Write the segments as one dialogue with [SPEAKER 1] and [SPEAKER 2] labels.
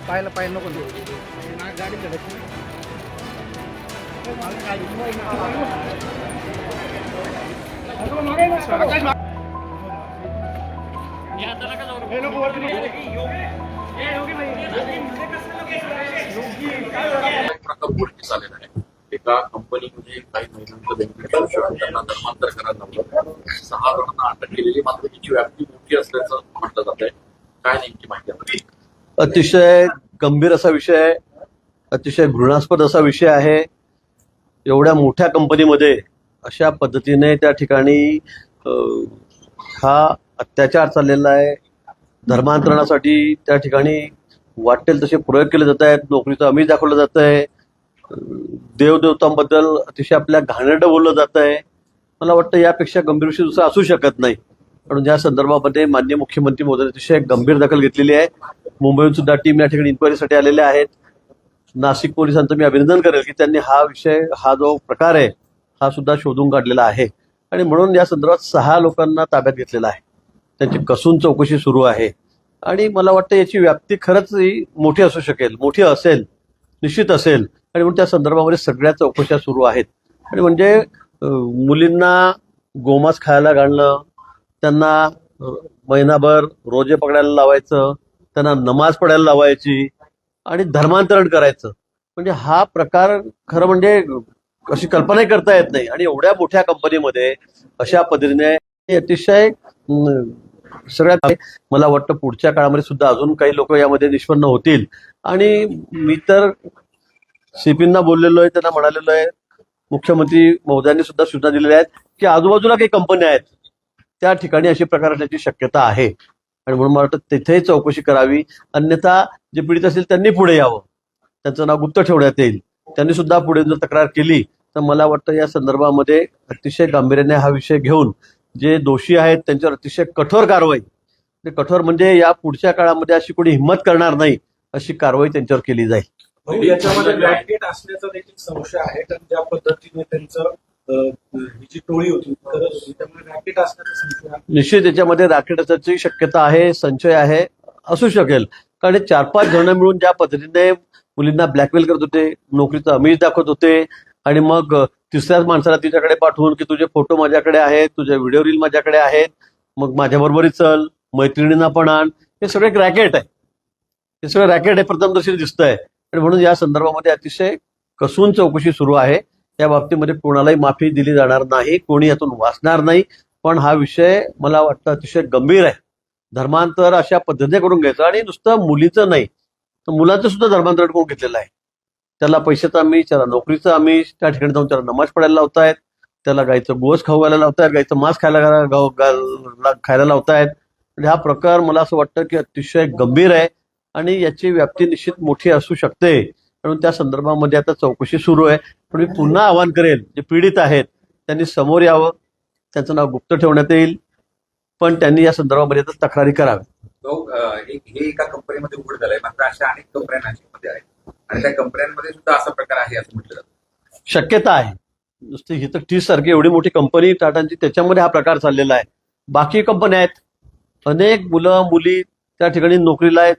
[SPEAKER 1] पाहायला पाहिजे नको गाडी
[SPEAKER 2] उघडकीस आलेला आहे. एका कंपनीमध्ये काही महिलांचं बेनिफिट त्यांना धर्मांतर करायला लावलं. 6 जणांना अटक केलेली, मात्र त्याची व्याप्ती मोठी असल्याचं म्हटलं जात आहे. काय नेमकी माहिती आहे?
[SPEAKER 3] अतिशय गंभीर असा विषय आहे, अतिशय घृणास्पद असा विषय आहे. एवढ्या मोठ्या कंपनीमध्ये अशा पद्धतीने त्या ठिकाणी हा अत्याचार चाललेला आहे. धर्मांतरणासाठी त्या ठिकाणी वाटेल तसे प्रयोग केले जात आहेत. नोकरीचं आमिष दाखवलं जात आहे. देवदेवतांबद्दल अतिशय आपल्या घाणेरडं बोललं जात आहे. मला वाटतं यापेक्षा गंभीर विषय दुसरा असू शकत नाही. म्हणून या संदर्भामध्ये माननीय मुख्यमंत्री महोदय अतिशय गंभीर दखल घेतलेली आहे. मुंबईहून सुद्धा टीम या ठिकाणी इन्क्वायरीसाठी आलेल्या आहेत. नाशिक पोलिसांचं मी अभिनंदन करेल की त्यांनी हा विषय, हा जो प्रकार आहे हा सुद्धा शोधून काढलेला आहे. आणि म्हणून या संदर्भात 6 लोकांना ताब्यात घेतलेला आहे. त्यांची कसून चौकशी सुरू आहे. आणि मला वाटतं याची व्याप्ती खरंच मोठी असू शकेल, मोठी असेल, निश्चित असेल. आणि म्हणून त्या संदर्भामध्ये सगळ्या चौकशा सुरू आहेत. आणि म्हणजे मुलींना गोमांस खायला घालणं, त्यांना महिनाभर रोजे पकडायला लावायचं, त्यांना नमाज पडायला लावायची आणि धर्मांतरण करायचं, म्हणजे हा प्रकार खरं म्हणजे अशी कल्पनाही करता येत नाही. आणि एवढ्या मोठ्या कंपनीमध्ये अशा पद्धतीने अतिशय सगळ्यात मला वाटतं पुढच्या काळामध्ये सुद्धा अजून काही लोक यामध्ये निष्पन्न होतील. आणि मी तर सीपींना बोललेलो आहे, त्यांना म्हणालेलो आहे, मुख्यमंत्री महोदयांनी सुद्धा सूचना दिलेल्या आहेत की आजूबाजूला काही कंपन्या आहेत त्या ठिकाणी अशी प्रकार असण्याची शक्यता आहे. आणि म्हणून मला वाटतं तिथेही चौकशी करावी. अन्यथा जे पीडित असतील त्यांनी पुढे यावं, त्यांचं नाव गुप्त ठेवण्यात येईल. त्यांनी सुद्धा पुढे जर तक्रार केली तर मला वाटतं या संदर्भामध्ये अतिशय गांभीर्याने हा विषय घेऊन जे दोषी आहेत त्यांच्यावर अतिशय कठोर कारवाई, कठोर म्हणजे या पुढच्या काळामध्ये अशी कोणी हिंमत करणार नाही अशी कारवाई त्यांच्यावर केली जाईल.
[SPEAKER 1] याच्यामध्ये रॅकेट असण्याचा देखील संशय आहे, कारण ज्या पद्धतीने त्यांचं जी टोळी होती करत होती त्यामुळे रॅकेट असण्याचा संशय आहे.
[SPEAKER 3] निश्चित याच्यामध्ये रॅकेट असण्याची शक्यता आहे, संशय आहे, असू शकेल. कारण 4-5 जण मिळून ज्या पद्धतीने मुलींना ब्लॅकमेल करत होते, नोकरीचं आमिष दाखवत होते आणि मग तिसऱ्याच माणसाला तिच्याकडे पाठवून की तुझे फोटो माझ्याकडे आहेत, तुझे व्हिडिओ रील माझ्याकडे आहेत, मग माझ्याबरोबरही चल, मैत्रिणींना पण आण, हे सगळं एक रॅकेट आहे. हे सगळं रॅकेट आहे, प्रथमदर्शी दिसत आहे. आणि म्हणून या संदर्भामध्ये अतिशय कसून चौकशी सुरू आहे. या बाबतीमध्ये कोणालाही माफी दिली जाणार नाही, कोणी यातून वाचणार नाही. पण हा विषय मला वाटतं अतिशय गंभीर आहे. धर्मांतर अशा पद्धतीने करून घ्यायचं आणि नुसतं मुलीचं नाही तर मुलांचं सुद्धा धर्मांतर करून घेतलेलं आहे. त्याला पैशाचं आमिष, त्याला नोकरीचं आमिष, त्या ठिकाणी जाऊन त्याला नमाज पडायला लावतायत, त्याला गायचं गोस खाऊ लावतायत, गायचं मांस खायला लावतायत. म्हणजे हा प्रकार मला असं वाटतं की अतिशय गंभीर आहे आणि याची व्याप्ती निश्चित मोठी असू शकते. म्हणून त्या संदर्भामध्ये आता चौकशी सुरू आहे. पण मी पुन्हा आवाहन करेल, जे पीडित आहेत त्यांनी समोर यावं, त्यांचं नाव गुप्त ठेवण्यात येईल, पण त्यांनी या संदर्भामध्ये आता तक्रारी कराव्या.
[SPEAKER 2] हे एका कंपनीमध्ये उघड झालंय, मात्र अशा अनेक कंपन्या नाशिकमध्ये आहेत आणि त्या कंपन्यांमध्ये सुद्धा असा प्रकार आहे असं म्हटलं जातं.
[SPEAKER 3] शक्यता आहे. नुसती ही तर TIS सारखी एवढी मोठी कंपनी टाटांची, त्याच्यामध्ये हा प्रकार चाललेला आहे. बाकी कंपन्या आहेत, अनेक मुलं मुली त्या ठिकाणी नोकरीला आहेत,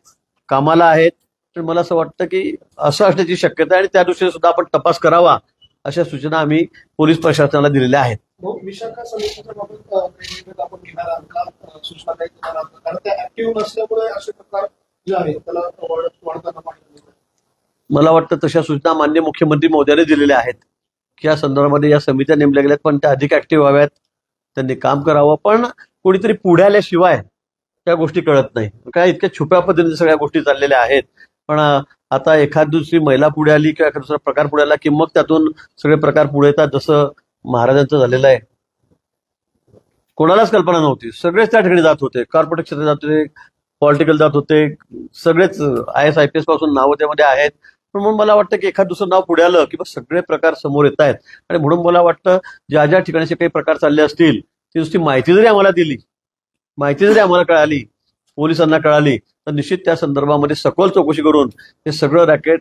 [SPEAKER 3] कामाला आहेत. तर मला असं वाटतं की असं असण्याची शक्यता आहे आणि त्या दृष्टीने सुद्धा आपण तपास करावा अशा सूचना आम्ही पोलीस प्रशासनाला दिलेल्या आहेत.
[SPEAKER 1] विशाखा समितीच्या बाबत आपण घेणार आहात का सूचना काही घेणार आहात, कारण त्या ऍक्टिव्ह नसल्यामुळे असे प्रकार जे आहेत त्याला वाढताना पाहिजे.
[SPEAKER 3] मला वाटतं तशा सूचना माननीय मुख्यमंत्री महोदयांनी दिलेल्या आहेत की या संदर्भामध्ये या समित्या नेमल्या गेल्यात, पण त्या अधिक ऍक्टिव्ह व्हाव्यात, त्यांनी काम करावं. पण कोणीतरी पुढे आल्याशिवाय त्या गोष्टी कळत नाही. काय इतक्या छुप्या पद्धतीने सगळ्या गोष्टी चाललेल्या आहेत. पण आता एखाद दुसरी महिला पुढे आली किंवा एखादा दुसरा प्रकार पुढे आला की मग त्यातून सगळे प्रकार पुढे येतात. जसं महाराजांचं झालेलं आहे, कोणालाच कल्पना नव्हती, सगळेच त्या ठिकाणी जात होते, कॉर्पोरेट क्षेत्रात जात होते, पॉलिटिकल जात होते, सगळेच IAS IPS पासून नावं त्यामध्ये आहेत. पण म्हणून मला वाटतं की एखाद दुसरं नाव पुढे आलं की सगळे प्रकार समोर येत आहेत. आणि म्हणून मला वाटतं ज्या ज्या ठिकाणी काही प्रकार चालले असतील ती नुसती माहिती जरी आम्हाला दिली, माहिती जरी आम्हाला कळाली, पोलिसांना कळाली, तर निश्चित त्या संदर्भामध्ये सखोल चौकशी करून हे सगळं रॅकेट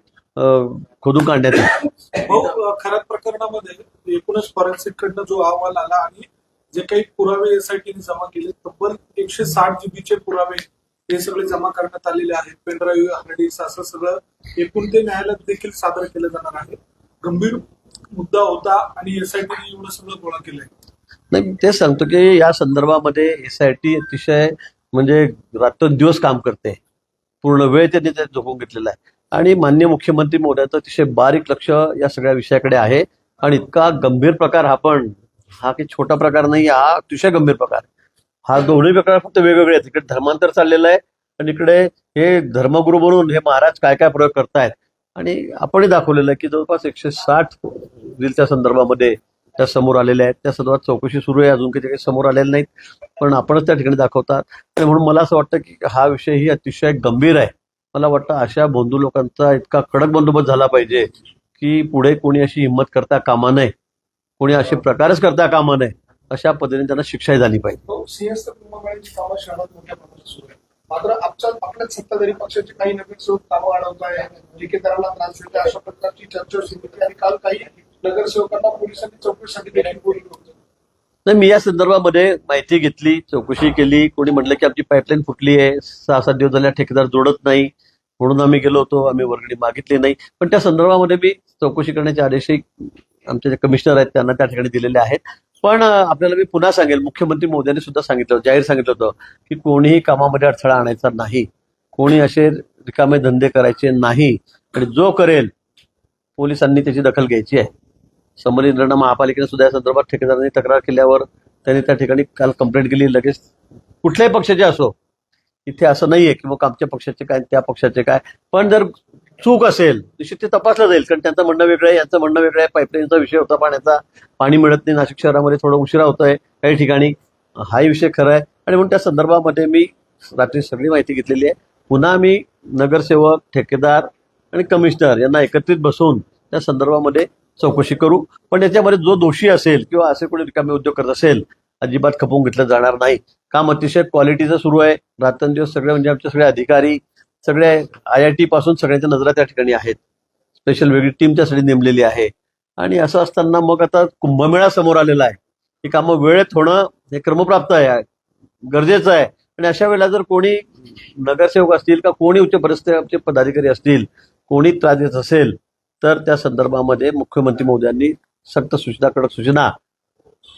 [SPEAKER 3] खोदून काढण्यात येईल.
[SPEAKER 4] भाऊ, खऱ्या प्रकरणामध्ये एकूणच फॉरेन्सिक कडनं जो अहवाल आला आणि जे काही पुरावे एसआयटीने जमा केले, तब्बल 160 जीबीचे पुरावे हे सगळे जमा करण्यात आलेले आहेत. पेनड्राईव्ह, हार्ड डिस्क असं सगळं एकूण ते न्यायालयात देखील सादर केलं जाणार आहे. गंभीर मुद्दा होता आणि एसआयटीने एवढं सगळं गोळा केलंय.
[SPEAKER 3] नाही, मी तेच सांगतो की या संदर्भामध्ये एसआयटी अतिशय म्हणजे रात्रंदिवस काम करते, पूर्ण वेळ त्यांनी त्यात झोकून घेतलेला आहे आणि माननीय मुख्यमंत्री महोदयाचं अतिशय बारीक लक्ष या सगळ्या विषयाकडे आहे. आणि इतका गंभीर प्रकार हा काही छोटा प्रकार नाही, हा अतिशय गंभीर प्रकार. हा दोन्ही प्रकार फक्त वेगवेगळे आहेत. इकडे धर्मांतर चाललेलं आहे आणि इकडे हे धर्मगुरू म्हणून हे महाराज काय काय प्रयोग करतायत. आणि आपणही दाखवलेलं आहे की जवळपास 160 रीलच्या संदर्भामध्ये त्या समोर आलेल्या आहेत. त्या संदर्भात चौकशी सुरू आहे, अजून काही समोर आलेल्या नाहीत, पण आपणच त्या ठिकाणी दाखवतात. आणि म्हणून मला असं वाटतं की हा विषय ही अतिशय गंभीर आहे. मला वाटतं अशा बंधू लोकांचा इतका कडक बंदोबस्त झाला पाहिजे की पुढे कोणी अशी हिंमत करता कामा नये, कोणी असे प्रकारच करता कामा नये, अशा पद्धतीने त्यांना शिक्षाही झाली पाहिजे.
[SPEAKER 1] सिंहस्थ कुंभमेळ्याची कामं शहरात मोठ्या प्रमाणात सुरू आहे. मात्र आपल्याच सत्ताधारी पक्षाचे काही नगरसेवक कामं अडवत आहे, ठेकेदाराला त्रास देत आहे, अशा प्रकारची चर्चा सुरू होती आणि काल काही नगरसेवकांना पोलिसांनी चौकशीसाठी देखील बोलवलं होतं.
[SPEAKER 3] नाही, मी या संदर्भामध्ये माहिती घेतली, चौकशी केली. कोणी म्हटलं की आमची पाईपलाईन फुटली आहे, 6-7 दिवस झाल्या ठेकेदार जोडत नाही, म्हणून आम्ही गेलो होतो, आम्ही वर्गणी मागितली नाही. पण त्या संदर्भामध्ये मी चौकशी करण्याचे आदेशही आमचे जे कमिशनर आहेत त्यांना त्या ठिकाणी दिलेले आहेत. पण आपल्याला मी पुन्हा सांगेल, मुख्यमंत्री मोदयांनी सुद्धा सांगितलं, जाहीर सांगितलं होतं की कोणीही कामामध्ये अडथळा आणायचा नाही, कोणी असे रिकामे धंदे करायचे नाही आणि जो करेल पोलिसांनी त्याची दखल घ्यायची आहे. संबंधित महापालिकेने सुद्धा या संदर्भात ठेकेदारांनी तक्रार केल्यावर त्यांनी त्या ठिकाणी काल कंप्लेंट केली. लगेच कुठल्याही पक्षाचे असो, इथे असं नाहीये की मग आमच्या पक्षाचे काय त्या पक्षाचे काय, पण जर चूक असेल निश्चित ते तपासलं जाईल. कारण त्यांचं म्हणणं वेगळं आहे, यांचं म्हणणं वेगळं आहे. पाईपलाईनचा विषय होता, पाण्याचा, पाणी मिळत नाही नाशिक शहरामध्ये, थोडं उशिरा होत आहे काही ठिकाणी, हाही विषय खरा आहे. आणि म्हणून त्या संदर्भामध्ये मी रात्री सगळी माहिती घेतलेली आहे. पुन्हा मी नगरसेवक, ठेकेदार आणि कमिशनर यांना एकत्रित बसवून त्या संदर्भामध्ये चौकशी करू. पण याच्यामध्ये जो दोषी असेल किंवा असे कोणी रिकामे उद्योग करत असेल, अजिबात खपवून घेतलं जाणार नाही. काम अतिशय क्वालिटीचं सुरू आहे. रात्रंदिवस सगळे म्हणजे आमचे सगळे अधिकारी, सगळे IIT पासून सगळ्यांच्या नजरा त्या ठिकाणी आहेत. स्पेशल वेगळी टीम त्यासाठी नेमलेली आहे. आणि असं असताना मग आता कुंभमेळा समोर आलेला आहे. ही कामं वेळेत होणं हे क्रमप्राप्त आहे, गरजेचं आहे. आणि अशा वेळेला जर कोणी नगरसेवक असतील का कोणी उच्च पदाधिकारी पदाधिकारी असतील, कोणी त्रास देत असेल, तर त्या संदर्भामध्ये मुख्यमंत्री मोदयांनी सक्त सूचना, कडक सूचना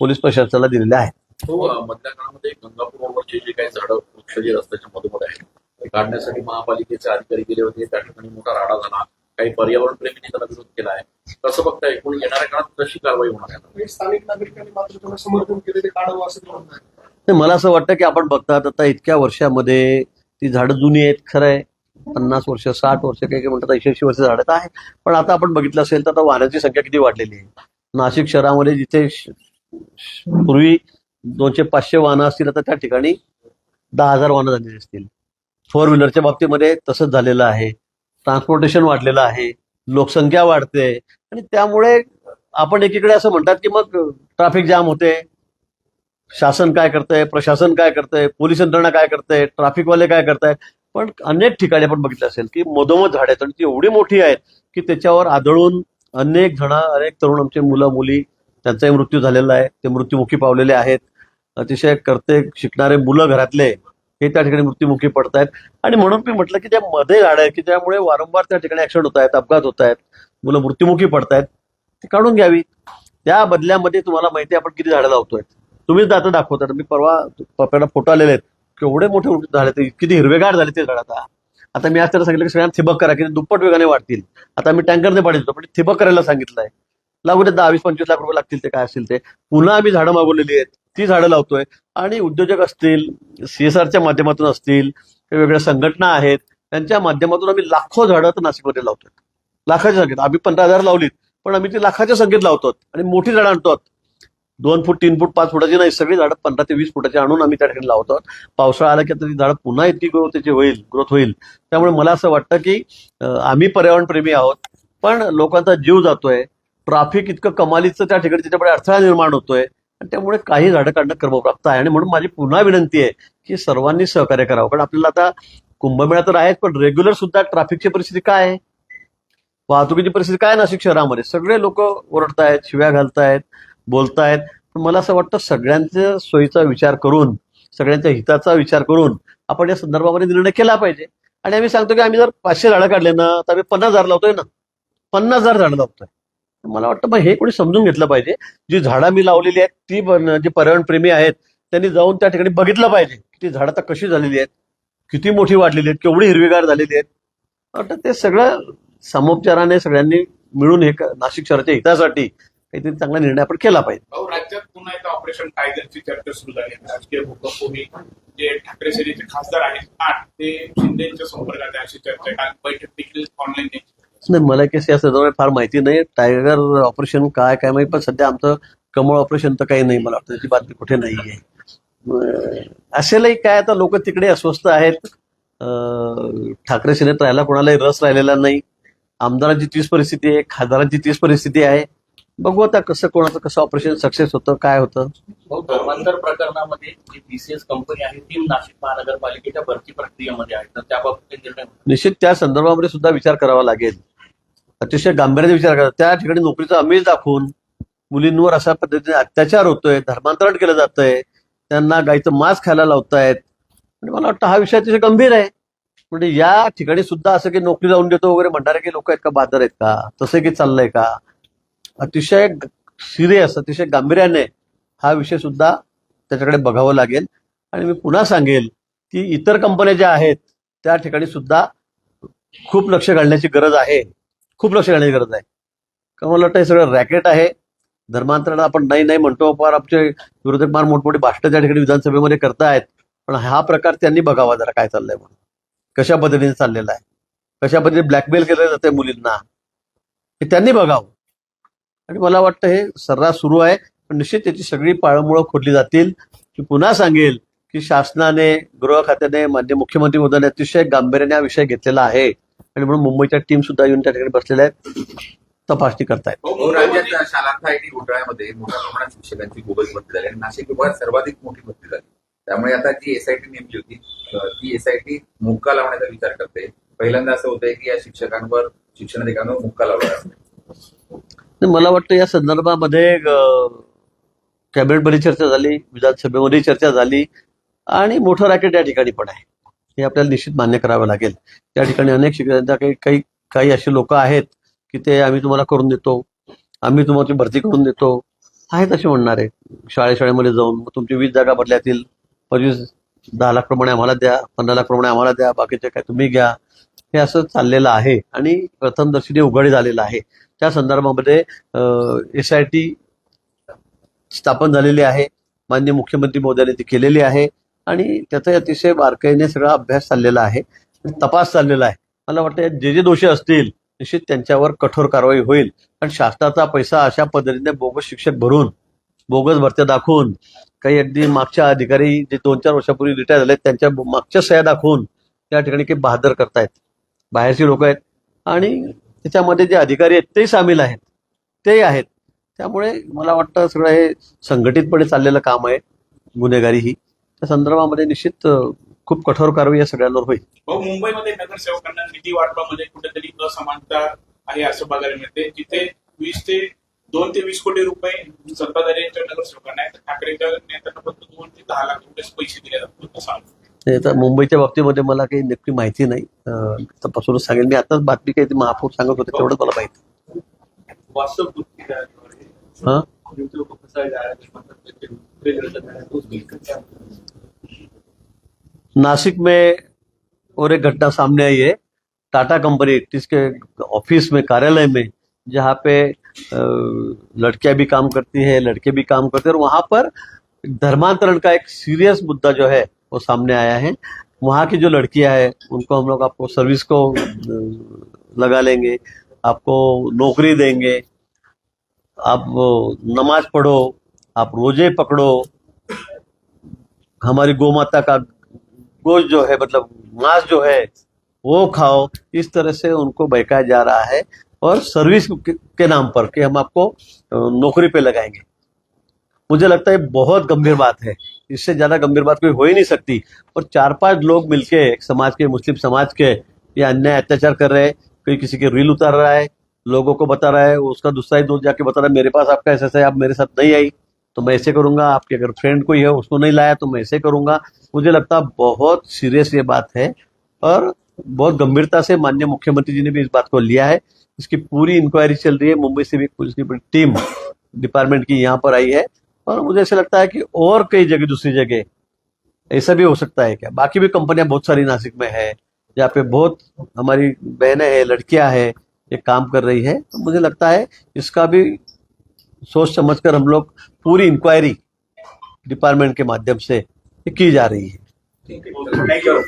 [SPEAKER 3] पोलीस प्रशासनाला दिलेल्या आहेत.
[SPEAKER 2] मधल्या काळामध्ये गंगापूरवरचे जे काही झाडं वृक्ष जे रस्त्याच्या मधोमध आहेत ते काढण्यासाठी महापालिकेचे अधिकारी गेले होते. त्या ठिकाणी मोठा राडा झाला. काही पर्यावरण प्रेमींनी त्याला विरोध केला आहे. कसं बघताय, कोणी येणाऱ्या काळात कशी कारवाई होणार आहे?
[SPEAKER 1] स्थानिक नागरिकांनी मात्र त्याला समर्थन केले, ते काढावं असं म्हणत आहे.
[SPEAKER 3] नाही, मला असं वाटतं की आपण बघतात आता इतक्या वर्षामध्ये ती झाडं जुनी आहेत, खरं आहे, 50 वर्ष, 60 वर्ष, काही म्हणतात 80 वर्ष झाडं तर आहे. पण आता आपण बघितलं असेल तर आता वाहनांची संख्या किती वाढलेली आहे. नाशिक शहरामध्ये जिथे पूर्वी 200-500 वाहनं असतील, आता त्या ठिकाणी 10,000 वाहनं झालेली असतील. 4 व्हीलरच्या बाबतीमध्ये तसंच झालेलं आहे. ट्रान्सपोर्टेशन वाढलेलं आहे, लोकसंख्या वाढते आणि त्यामुळे आपण एकीकडे असं म्हणतात की मग ट्रॅफिक जाम होते. शासन काय करतंय, प्रशासन काय करतंय, पोलीस यंत्रणा काय करतंय, ट्रॅफिकवाले काय करतायत. पण अनेक ठिकाणी आपण बघितलं असेल की मधोमध झाड आहेत आणि ती एवढी मोठी आहेत की त्याच्यावर आदळून अनेक तरुण आमचे मुलं मुली त्यांचाही मृत्यू झालेला आहे, ते मृत्युमुखी पावलेले आहेत. अतिशय करते शिकणारे मुलं घरातले हे त्या ठिकाणी मृत्युमुखी पडत आहेत. आणि म्हणून मी म्हटलं की त्या मध्ये झाड आहेत की त्यामुळे वारंवार त्या ठिकाणी ऍक्सिडेंट होत आहेत, अपघात होत आहेत, मुलं मृत्युमुखी पडत आहेत, ती काढून घ्यावी. त्या बदल्यामध्ये तुम्हाला माहिती आहे आपण किती झाडं लावतोय, तुम्हीच दाता दाखवता. मी परवा आपल्याला फोटो आलेले आहेत, केवढे मोठे झाले ते, किती हिरवेगार झाले ते झाड. आता मी आज त्याला सांगितलं की सगळ्यांना थिबक करा की दुप्पट वेगाने वाढतील. आता मी टँकरने पाणी देतो, पण थिबक करायला सांगितलंय. लागू दे 10-20-25 लाख रुपये लागतील, ते काय असतील ते. पुन्हा आम्ही झाडं मागवलेली आहेत, ती झाडं लावतोय. आणि उद्योजक असतील, CSRच्या माध्यमातून असतील, वेगवेगळ्या संघटना आहेत, त्यांच्या माध्यमातून आम्ही लाखो झाडं तर नाशिकमध्ये लावतोय. लाखाच्या संख्येत आम्ही 15,000 लावलीत, पण आम्ही ती लाखाच्या संख्येत लावतो आणि मोठी झाडं आणतो. 2 फूट, 3 फूट, 5 फुटाची नाही, सगळी झाडं 15 ते 20 फुटाची आणून आम्ही त्या ठिकाणी लावतो. पावसाळा आला की आता ती झाडं पुन्हा इतकी ग्रोथ होईल. त्यामुळे मला असं वाटतं की आम्ही पर्यावरणप्रेमी आहोत, पण लोकांचा जीव जातोय, ट्रॅफिक इतकं कमालीचं त्या ठिकाणी त्याच्यामुळे अडथळा निर्माण होतोय आणि त्यामुळे काही झाडं काढणं क्रमप्राप्त आहे. आणि म्हणून माझी पुन्हा विनंती आहे की सर्वांनी सहकार्य करावं. कारण आपल्याला आता कुंभमेळा तर आहेच, पण रेग्युलर सुद्धा ट्रॅफिकची परिस्थिती काय आहे, वाहतुकीची परिस्थिती काय आहे नाशिक शहरामध्ये? सगळे लोक ओरडतायत, शिव्या घालतायत, बोलतायत. पण मला असं वाटतं सगळ्यांच्या सोयीचा विचार करून, सगळ्यांच्या हिताचा विचार करून आपण या संदर्भामध्ये निर्णय केला पाहिजे. आणि आम्ही सांगतो की आम्ही जर 500 झाडं काढले ना, तर आम्ही 50,000 लावतोय ना, 50,000 झाडं लावतोय. मला वाटतं मग हे कोणी समजून घेतलं पाहिजे. जी झाडं मी लावलेली आहेत ती जे पर्यावरणप्रेमी आहेत त्यांनी जाऊन त्या ठिकाणी बघितलं पाहिजे की ती झाडं आता कशी झालेली आहेत, किती मोठी वाढलेली आहेत, केवढी हिरवीगार झालेली आहेत. वाटतं ते सगळं समोपचाराने सगळ्यांनी मिळून हे नाशिक शहराच्या हितासाठी काहीतरी चांगला निर्णय आपण केला पाहिजे.
[SPEAKER 5] भाऊ, राज्यात पुन्हा एकदा ऑपरेशन टायगरची चर्चा सुरू झाली आहे. राजकीय भूकंपोनी जे ठाकरे सेनेचे खासदार आहेत 8 ते शिंदेच्या संपर्कात आहे अशी चर्चा आहे. काल बैठक देखील ऑनलाईन
[SPEAKER 3] नाही, मला काही या संदर्भात फार माहिती नाही. टायगर ऑपरेशन काय काय माहिती, पण सध्या आमचं कमळ ऑपरेशन तर काही नाही. मला वाटतं त्याची बातमी कुठे नाहीये. असेलही काय, आता लोक तिकडे अस्वस्थ आहेत. ठाकरे सेनेत राहायला कोणालाही रस राहिलेला नाही. आमदारांची तीच परिस्थिती आहे, खासदारांची तीच परिस्थिती आहे. बघू आता कसं ऑपरेशन सक्सेस होतं, काय होतं.
[SPEAKER 2] भाऊ, धर्मांतर प्रकरणामध्ये जी बीसीएस कंपनी आहे ती नाशिक महानगरपालिकेच्या भरती प्रक्रियेमध्ये आहे, तर त्याबाबत निर्णय
[SPEAKER 3] निश्चित त्या संदर्भामध्ये सुद्धा विचार करावा लागेल. अतिशय गांभीर्याने विचार करा. त्या ठिकाणी नोकरीचा आमिष दाखवून मुलींवर अशा पद्धतीने अत्याचार होतोय, धर्मांतरण केलं जातंय, त्यांना गाईचं मांस खायला लावतायत. आणि मला वाटतं हा विषय अतिशय गंभीर आहे. म्हणजे या ठिकाणी सुद्धा असं की नोकरी लावून देतो वगैरे म्हणणारे की लोक आहेत का, बहादर आहेत का, तसं की चाललंय का? अतिशय सिरियस, अतिशय गांभीर्याने हा विषय सुद्धा त्याच्याकडे बघावं लागेल. आणि मी पुन्हा सांगेल की इतर कंपन्या ज्या आहेत त्या ठिकाणी सुद्धा खूप लक्ष घालण्याची गरज आहे, खूप लक्ष घालण्याची गरज आहे. का मला वाटतं हे सगळं रॅकेट आहे. धर्मांतरण आपण नाही म्हणतो, पण आमचे विरोधक फार मोठमोठी भाषणं त्या ठिकाणी विधानसभेमध्ये करतायत. पण हा प्रकार त्यांनी बघावा जरा काय चाललंय म्हणून, कशा पद्धतीने चाललेला आहे, कशा पद्धतीने ब्लॅकमेल केलं जाते मुलींना, हे त्यांनी बघावं. आणि मला वाटतं हे सर्रास सुरू आहे. पण निश्चित त्याची सगळी पाळंमुळं खोदली जातील. मी पुन्हा सांगेल की शासनाने, गृह खात्याने, माननीय मुख्यमंत्री महोदयाने अतिशय गांभीर्याने हा विषय घेतलेला आहे. आणि म्हणून मुंबईच्या टीम सुद्धा येऊन त्या ठिकाणी बसलेल्या आहेत, तपासणी करतायत.
[SPEAKER 6] राज्याच्या शालांत आयटी घोटाळ्यामध्ये मोठ्या प्रमाणात शिक्षकांची बोगस भरती झाली आणि नाशिक विभागात सर्वाधिक मोठी भरती झाली. त्यामुळे आता जी एसआयटी नेमली होती ती एसआयटी मुक्का लावण्याचा विचार करते. पहिल्यांदा असं होतंय की या शिक्षकांवर, शिक्षण अधिकाऱ्यांवर मुक्का लावला जातो.
[SPEAKER 3] मला वाटतं या संदर्भामध्ये कॅबिनेटमध्ये चर्चा झाली, विधानसभेमध्ये चर्चा झाली आणि मोठं रॅकेट या ठिकाणी पण आहे. हे आपल्याला निश्चित मान्य करावं लागेल. त्या ठिकाणी अनेक शिक्षकांच्या काही असे लोक आहेत की ते आम्ही तुम्हाला करून देतो, आम्ही तुम्हाला भरती करून देतो, आहेत असे म्हणणारे. शाळेमध्ये जाऊन तुमची 20 जागा बदल्यातील, 10 लाख प्रमाणे आम्हाला द्या, 15 लाख प्रमाणे आम्हाला द्या, बाकीचे काय तुम्ही घ्या. हे असं चाललेलं आहे आणि प्रथमदर्शनी उघड झालेलं आहे. त्या संदर्भामध्ये एसआयटी स्थापन झालेली आहे. माननीय मुख्यमंत्री महोदयांनी ती केलेली आहे आणि त्याचा अतिशय बारकाईने सगळा अभ्यास चाललेला आहे, तपास चाललेला आहे. मला वाटतं जे जे दोषी असतील निश्चित त्यांच्यावर कठोर कारवाई होईल. आणि शासनाचा पैसा अशा पद्धतीने बोगस शिक्षक भरून, बोगस भरत्या दाखवून, काही अगदी मागच्या अधिकारी जे 2-4 वर्षापूर्वी रिटायर झाले त्यांच्या मागच्या सह्या दाखवून त्या ठिकाणी काही बहादर करतायत. बाहेरची लोक आहेत आणि त्याच्यामध्ये जे अधिकारी आहेत ते सामील आहेत, तेही आहेत. त्यामुळे मला वाटतं सगळं हे संघटितपणे चाललेलं काम आहे, गुन्हेगारी ही. त्या संदर्भामध्ये निश्चित खूप कठोर कारवाई या सगळ्यांवर होईल.
[SPEAKER 5] भाऊ, मुंबईमध्ये नगरसेवकांना निधी वाटपामध्ये कुठेतरी असमानता आहे असं बघायला मिळते. जिथे 2 ते 20 कोटी रुपये सत्ताधाऱ्यांच्या नगरसेवकांना आहेत, ठाकरेच्या नेत्यांना फक्त 2 ते 10 लाख रुपये पैसे दिले जातात.
[SPEAKER 3] मुंबईच्या बाबतीमध्ये मला काही नक्की माहिती नाही, तपासूनच सांगेल. मी आताच बातमी काही महापौर सांगत होते तेवढंच मला माहिती. नासिक में और एक घटना सामने आई है. टाटा कंपनी जिसके ऑफिस में, कार्यालय में, जहाँ पे लड़कियां भी काम करती है, लड़के भी काम करते हैं, और वहां पर धर्मांतरण का एक सीरियस मुद्दा जो है वो सामने आया है. वहाँ की जो लड़कियां हैं उनको हम लोग आपको सर्विस को लगा लेंगे, आपको नौकरी देंगे, आप नमाज पढ़ो, आप रोजे पकड़ो, हमारी गौ माता का गोश्त जो है, मतलब मांस जो है वो खाओ. इस तरह से उनको बहकाया जा रहा है और सर्विस के नाम पर कि हम आपको नौकरी पे लगाएंगे. मुझे लगता है बहुत गंभीर बात है। इससे ज्यादा गंभीर बात कोई हो ही नहीं सकती। और 4-5 लोग मिलके एक समाज के, मुस्लिम समाज के, ये अन्याय अत्याचार कर रहे हैं। कोई किसी के रील उतार रहा है, लोगों को बता रहा है, उसका दूसरा ही दोस्त जाके बता रहा है मेरे पास आपका ऐसा है, आप मेरे साथ नहीं आई तो मैं ऐसे करूंगा, आपके अगर फ्रेंड कोई है उसको नहीं लाया तो मैं ऐसे करूंगा। मुझे लगता है बहुत सीरियस ये बात है और बहुत गंभीरता से माननीय मुख्यमंत्री जी ने भी इस बात को लिया है। इसकी पूरी इंक्वायरी चल रही है। मुंबई से भी पुलिस की बड़ी टीम डिपार्टमेंट की यहाँ पर आई है और मुझे ऐसा लगता है कि और कई जगह, दूसरी जगह ऐसा भी हो सकता है क्या। बाकी भी कंपनियां बहुत सारी नासिक में है, जहाँ पे बहुत हमारी बहनें हैं, लड़कियां हैं, ये काम कर रही है। तो मुझे लगता है इसका भी सोच समझकर हम लोग पूरी इंक्वायरी डिपार्टमेंट के माध्यम से की जा रही है।
[SPEAKER 5] Thank you.